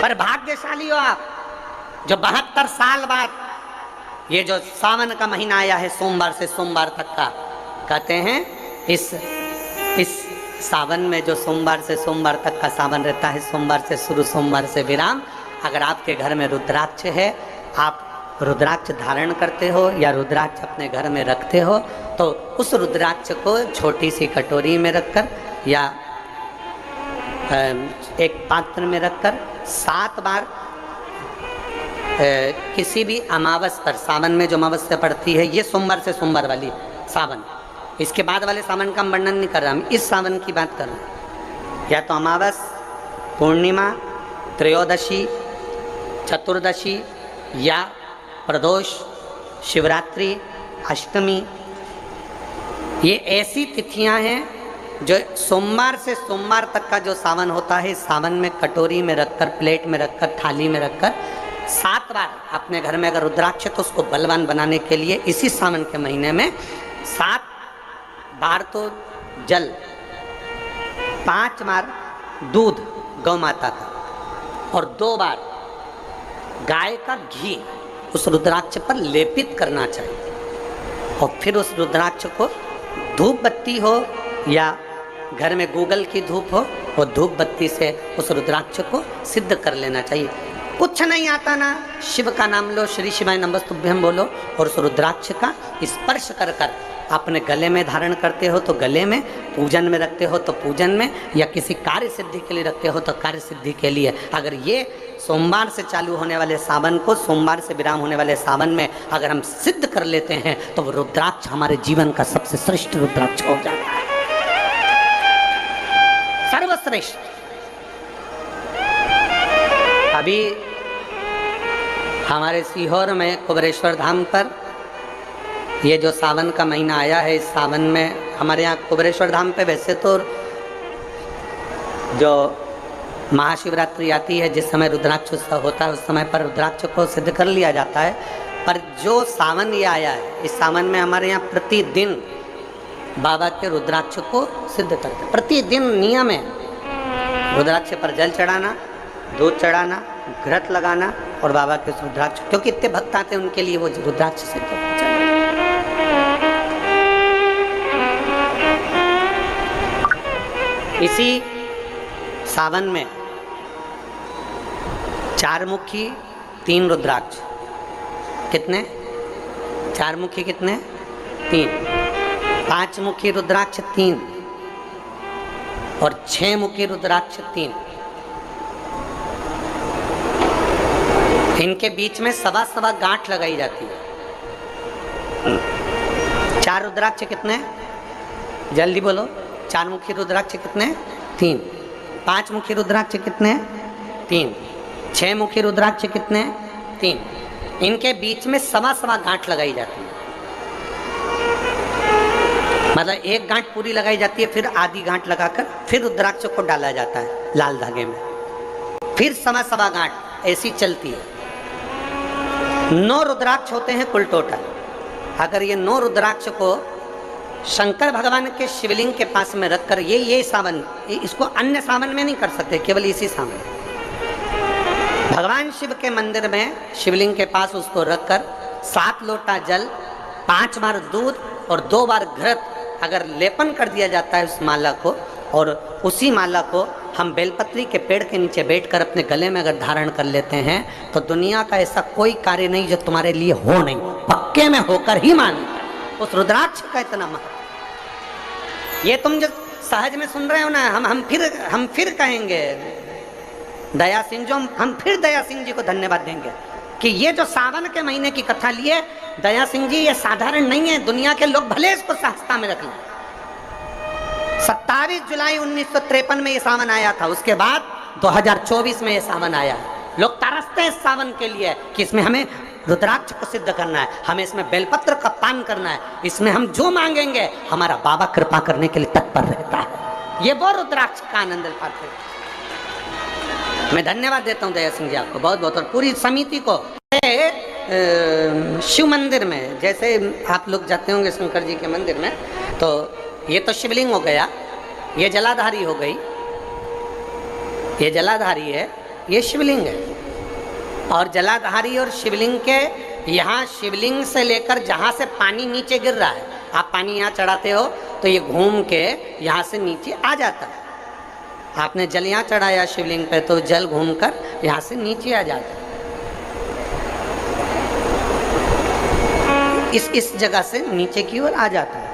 पर भाग्यशाली हो आप जो 72 साल बाद ये जो सावन का महीना आया है, सोमवार से सोमवार तक का, कहते हैं इस सावन में जो सोमवार से सोमवार तक का सावन रहता है, सोमवार से शुरू सोमवार से विराम, अगर आपके घर में रुद्राक्ष है, आप रुद्राक्ष धारण करते हो या रुद्राक्ष अपने घर में रखते हो, तो उस रुद्राक्ष को छोटी सी कटोरी में रखकर या एक पात्र में रखकर 7 बार किसी भी अमावस पर, सावन में जो अमावस्या पड़ती है, ये सोमवार से सोमवार वाली सावन, इसके बाद वाले सावन का हम वर्णन नहीं कर रहा, हम इस सावन की बात कर रहे हैं। या तो अमावस, पूर्णिमा, त्रयोदशी, चतुर्दशी या प्रदोष, शिवरात्रि, अष्टमी, ये ऐसी तिथियां हैं जो सोमवार से सोमवार तक का जो सावन होता है, सावन में कटोरी में रखकर, प्लेट में रखकर, थाली में रखकर 7 बार अपने घर में अगर रुद्राक्ष, तो उसको बलवान बनाने के लिए इसी सावन के महीने में 7 बार तो जल, 5 बार दूध गौ माता का और 2 बार गाय का घी उस रुद्राक्ष पर लेपित करना चाहिए। और फिर उस रुद्राक्ष को धूप बत्ती हो या घर में गूगल की धूप हो, वो धूप बत्ती से उस रुद्राक्ष को सिद्ध कर लेना चाहिए। कुछ नहीं आता ना, शिव का नाम लो, श्री शिवाय नमस्तुभ्यं बोलो और उस रुद्राक्ष का स्पर्श कर कर अपने गले में धारण करते हो तो गले में, पूजन में रखते हो तो पूजन में, या किसी कार्य सिद्धि के लिए रखते हो तो कार्य सिद्धि के लिए। अगर ये सोमवार से चालू होने वाले सावन को, सोमवार से विराम होने वाले सावन में अगर हम सिद्ध कर लेते हैं, तो वो रुद्राक्ष हमारे जीवन का सबसे श्रेष्ठ रुद्राक्ष हो जाता है, सर्वश्रेष्ठ। अभी हमारे सीहोर में कुबेरेश्वर धाम पर ये जो सावन का महीना आया है, इस सावन में हमारे यहाँ कुबेरेश्वर धाम पे वैसे तो जो महाशिवरात्रि आती है, जिस समय रुद्राक्ष उत्सव होता है, उस समय पर रुद्राक्ष को सिद्ध कर लिया जाता है। पर जो सावन ये आया है, इस सावन में हमारे यहाँ प्रतिदिन बाबा के रुद्राक्ष को सिद्ध करते हैं। प्रतिदिन नियम है रुद्राक्ष पर जल चढ़ाना, दूध चढ़ाना, घृत लगाना और बाबा के रुद्राक्ष, क्योंकि इतने भक्त आते हैं उनके लिए वो रुद्राक्ष सिद्ध होता है। इसी सावन में 4 मुखी 3 रुद्राक्ष, कितने? 4 मुखी कितने? 3। 5 मुखी रुद्राक्ष 3 और 6 मुखी रुद्राक्ष 3। इनके बीच में 1.25 गांठ लगाई जाती है। 4 रुद्राक्ष कितने? जल्दी बोलो। 4 मुखी रुद्राक्ष कितने? 3। 5 मुखी रुद्राक्ष कितने? 3। 6 मुखी रुद्राक्ष कितने? 3। इनके बीच में 1.25 गांठ लगाई जाती है। मतलब एक गांठ पूरी लगाई जाती है, फिर आधी गांठ लगाकर फिर रुद्राक्ष को डाला जाता है लाल धागे में, फिर 1.25 गांठ ऐसी चलती है। 9 रुद्राक्ष होते हैं कुल टोटल। अगर ये 9 रुद्राक्ष को शंकर भगवान के शिवलिंग के पास में रखकर, ये सावन, इसको अन्य सावन में नहीं कर सकते, केवल इसी सावन भगवान शिव के मंदिर में शिवलिंग के पास उसको रखकर 7 लोटा जल, 5 बार दूध और 2 बार घृत अगर लेपन कर दिया जाता है उस माला को, और उसी माला को हम बेलपत्री के पेड़ के नीचे बैठकर अपने गले में अगर धारण कर लेते हैं, तो दुनिया का ऐसा कोई कार्य नहीं जो तुम्हारे लिए हो नहीं, पक्के में होकर ही मान। उस रुद्राक्ष का इतना महत्व, ये तुम जो सहज में सुन रहे हो ना, हम फिर कहेंगे दया सिंह, जो हम फिर दया सिंह जी को धन्यवाद देंगे कि ये जो सावन के महीने की कथा लिए दया सिंह जी, ये साधारण नहीं है। दुनिया के लोग भले इसको सहजता में रख लें। 27 जुलाई 1953 में ये सावन आया था, उसके बाद 2024 में ये सावन आया। लोग तरसते हैं इस सावन के लिए कि इसमें हमें रुद्राक्ष को सिद्ध करना है, हमें इसमें बेलपत्र का पान करना है, इसमें हम जो मांगेंगे हमारा बाबा कृपा करने के लिए तत्पर रहता है। ये वो रुद्राक्ष का आनंद पाते हैं। मैं धन्यवाद देता हूँ दया सिंह जी आपको बहुत बहुत, और पूरी समिति को। शिव मंदिर में जैसे आप लोग जाते होंगे शंकर जी के मंदिर में, तो ये तो शिवलिंग हो गया, ये जलाधारी हो गई, ये जलाधारी है, ये शिवलिंग है। और जलाधारी और शिवलिंग के यहाँ शिवलिंग से लेकर जहाँ से पानी नीचे गिर रहा है, आप पानी यहाँ चढ़ाते हो तो ये घूम के यहाँ से नीचे आ जाता है। आपने जल यहाँ चढ़ाया शिवलिंग पे तो जल घूमकर यहाँ से नीचे आ जाता है। इस जगह से नीचे की ओर आ जाता है,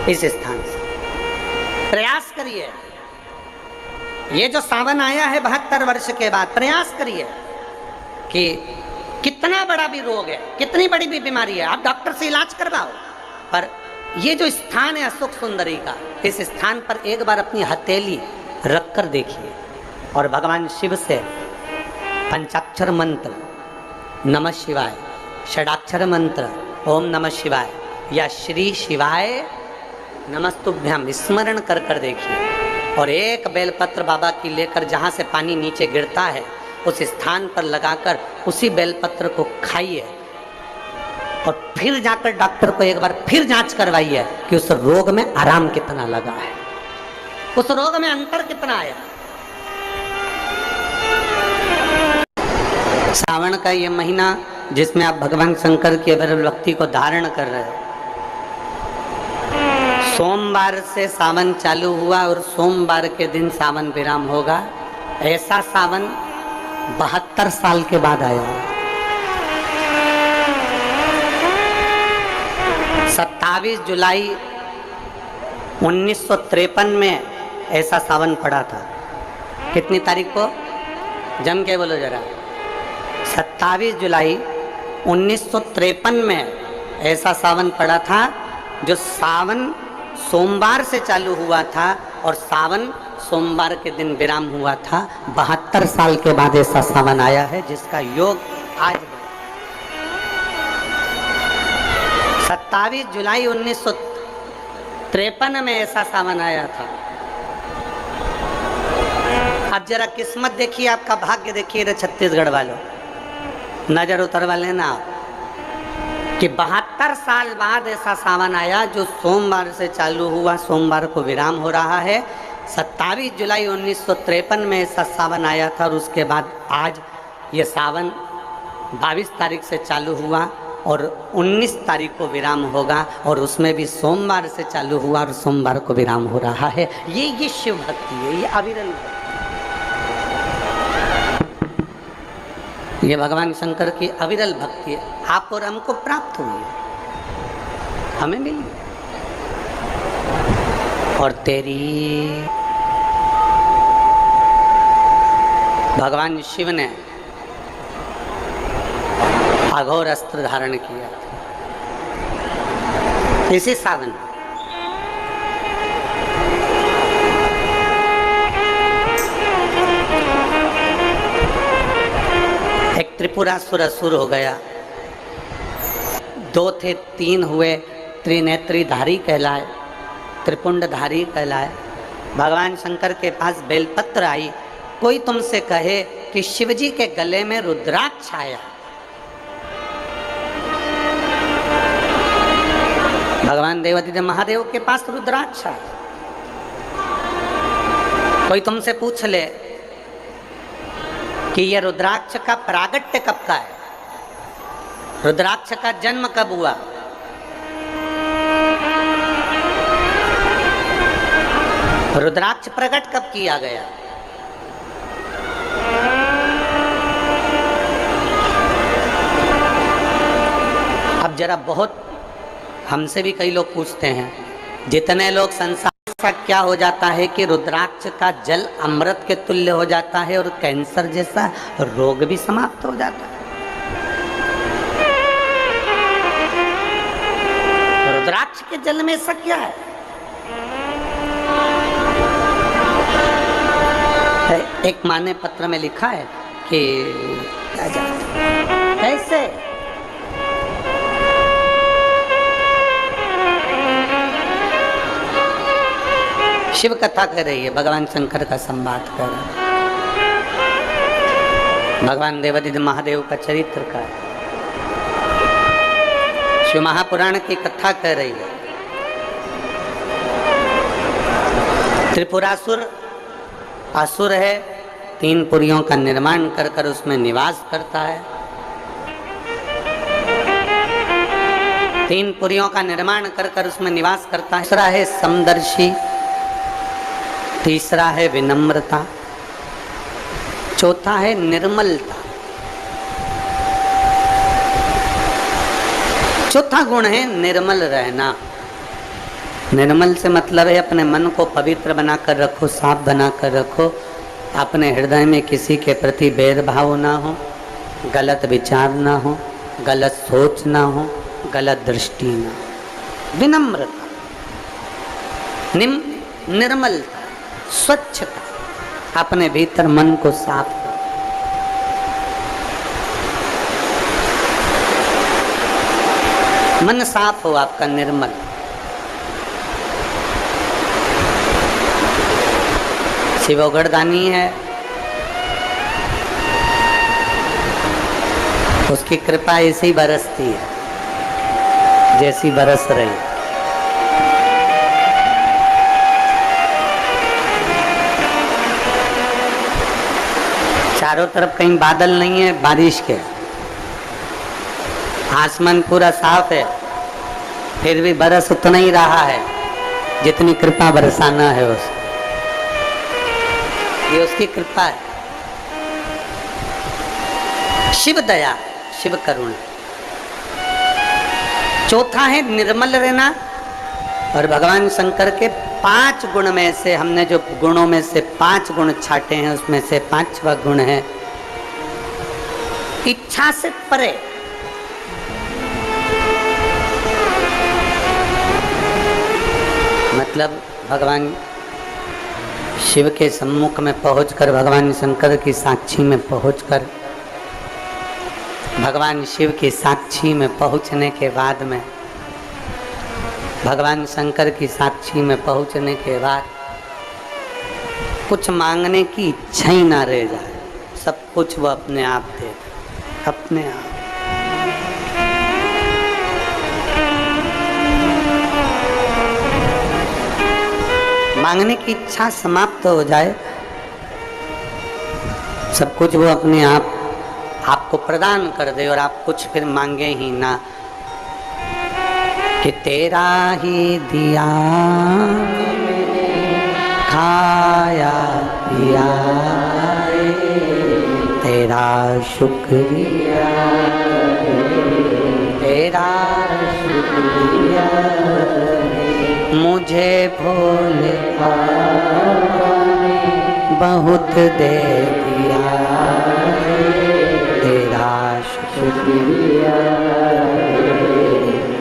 इस स्थान से। प्रयास करिए, ये जो सावन आया है 72 वर्ष के बाद, प्रयास करिए कि कितना बड़ा भी रोग है, कितनी बड़ी भी बीमारी है, आप डॉक्टर से इलाज करवाओ, पर ये जो स्थान है अशोक सुंदरी का, इस स्थान पर एक बार अपनी हथेली रख कर देखिए और भगवान शिव से पंचाक्षर मंत्र नमः शिवाय, षडाक्षर मंत्र ओम नमः शिवाय या श्री शिवाय नमस्तुभ्यम स्मरण कर कर देखिए। और एक बेलपत्र बाबा की लेकर जहाँ से पानी नीचे गिरता है उस स्थान पर लगाकर उसी बेलपत्र को खाइए और फिर जाकर डॉक्टर को एक बार फिर जांच करवाइए कि उस रोग में आराम कितना लगा है, उस रोग में अंतर कितना आया। सावन का ये महीना जिसमें आप भगवान शंकर की अविरल भक्ति को धारण कर रहे हो, सोमवार से सावन चालू हुआ और सोमवार के दिन सावन विराम होगा। ऐसा सावन 72 साल के बाद आया। 27 जुलाई 1953 में ऐसा सावन पड़ा था। कितनी तारीख को? जम के बोलो जरा। 27 जुलाई 1953 में ऐसा सावन पड़ा था, जो सावन सोमवार से चालू हुआ था और सावन सोमवार के दिन विराम हुआ था। 72 साल के बाद ऐसा सावन आया है जिसका योग आज है। 27 जुलाई 1953 में ऐसा सावन आया था। अब जरा किस्मत देखिए, आपका भाग्य देखिए रे छत्तीसगढ़ वालों, नजर उतरवा लेना आप कि 72 साल बाद ऐसा सावन आया जो सोमवार से चालू हुआ, सोमवार को विराम हो रहा है। 27 जुलाई 1953 में ऐसा सावन आया था और उसके बाद आज ये सावन 22 तारीख से चालू हुआ और 19 तारीख को विराम होगा, और उसमें भी सोमवार से चालू हुआ और सोमवार को विराम हो रहा है। ये शिव भक्ति है, ये अविरल भक्ति, ये भगवान शंकर की अविरल भक्ति है। आप और हमको प्राप्त हुई है, हमें मिली। और तेरी भगवान शिव ने अघोर अस्त्र धारण किया इसी सावन। एक त्रिपुरासुर असुर हो गया, 2 थे 3 हुए, त्रिनेत्रीधारी कहलाए, त्रिपुंडधारी कहलाए। भगवान शंकर के पास बेलपत्र आई। कोई तुमसे कहे कि शिवजी के गले में रुद्राक्ष आया, भगवान देवादिदेव महादेव के पास रुद्राक्ष आया। कोई तुमसे पूछ ले कि यह रुद्राक्ष का प्रागट्य कब का है, रुद्राक्ष का जन्म कब हुआ, रुद्राक्ष प्रकट कब किया गया, अब जरा बहुत हमसे भी कई लोग पूछते हैं, जितने लोग संसार का क्या हो जाता है कि रुद्राक्ष का जल अमृत के तुल्य हो जाता है और कैंसर जैसा रोग भी समाप्त हो जाता है। रुद्राक्ष के जल में ऐसा क्या है? एक माने पत्र में लिखा है कि कैसे शिव कथा कर रही है, भगवान शंकर का संवाद कर रहा है, भगवान देवादिदेव महादेव का चरित्र का है, शिव महापुराण की कथा कर रही है। त्रिपुरासुर असुर है, 3 पुरियों का निर्माण कर कर उसमें निवास करता है। 3 पुरियों का निर्माण कर कर उसमें निवास करता है। दूसरा है समदर्शी, तीसरा है विनम्रता, चौथा है निर्मलता। चौथा गुण है निर्मल रहना। निर्मल से मतलब है अपने मन को पवित्र बनाकर रखो, साफ बनाकर रखो। अपने हृदय में किसी के प्रति भेदभाव ना हो, गलत विचार ना हो, गलत सोच ना हो, गलत दृष्टि ना हो। विनम्रता, निर्मलता, स्वच्छता, अपने भीतर मन को साफ करो। मन साफ हो आपका, निर्मल। शिवोगढ़दानी है, उसकी कृपा ऐसे ही बरसती है जैसी बरस रही। चारों तरफ कहीं बादल नहीं है बारिश के, आसमान पूरा साफ है, फिर भी बरस उतना ही रहा है जितनी कृपा बरसाना है उसको। ये उसकी कृपा है। शिव दया, शिव करुणा। चौथा है निर्मल रहना। और भगवान शंकर के 5 गुण में से हमने जो गुणों में से 5 गुण छाटे हैं उसमें से 5वां गुण है इच्छा से परे। मतलब भगवान शिव के सम्मुख में पहुंचकर, भगवान शंकर की साक्षी में पहुंचकर, भगवान शिव की साक्षी में पहुंचने के बाद में, भगवान शंकर की साक्षी में पहुंचने के बाद कुछ मांगने की इच्छा ही ना रह जाए, सब कुछ वो अपने आप दे, अपने आप। मांगने की इच्छा समाप्त हो जाए, सब कुछ वो अपने आप आपको प्रदान कर दे और आप कुछ फिर मांगे ही ना। कि तेरा ही दिया खाया पिया तेरा शुक्रिया, तेरा शुक्रिया मुझे भोले बहुत दे दिया, तेरा शुक्रिया,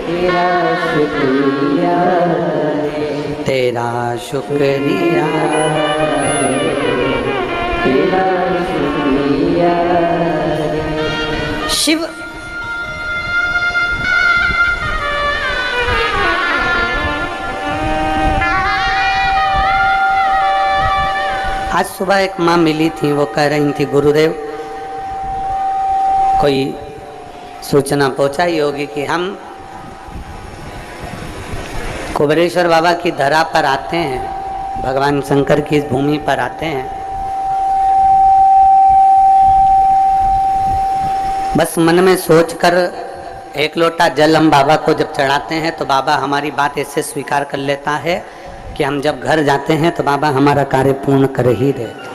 तेरा शुक्रिया, तेरा शुक्रिया, तेरा शुक्रिया। शिव आज सुबह एक माँ मिली थी, वो कह रही थी गुरुदेव कोई सूचना पहुंचाई होगी कि हम कुबेरेश्वर बाबा की धरा पर आते हैं, भगवान शंकर की इस भूमि पर आते हैं, बस मन में सोचकर एक लोटा जल हम बाबा को जब चढ़ाते हैं तो बाबा हमारी बात ऐसे स्वीकार कर लेता है कि हम जब घर जाते हैं तो बाबा हमारा कार्य पूर्ण कर ही देते।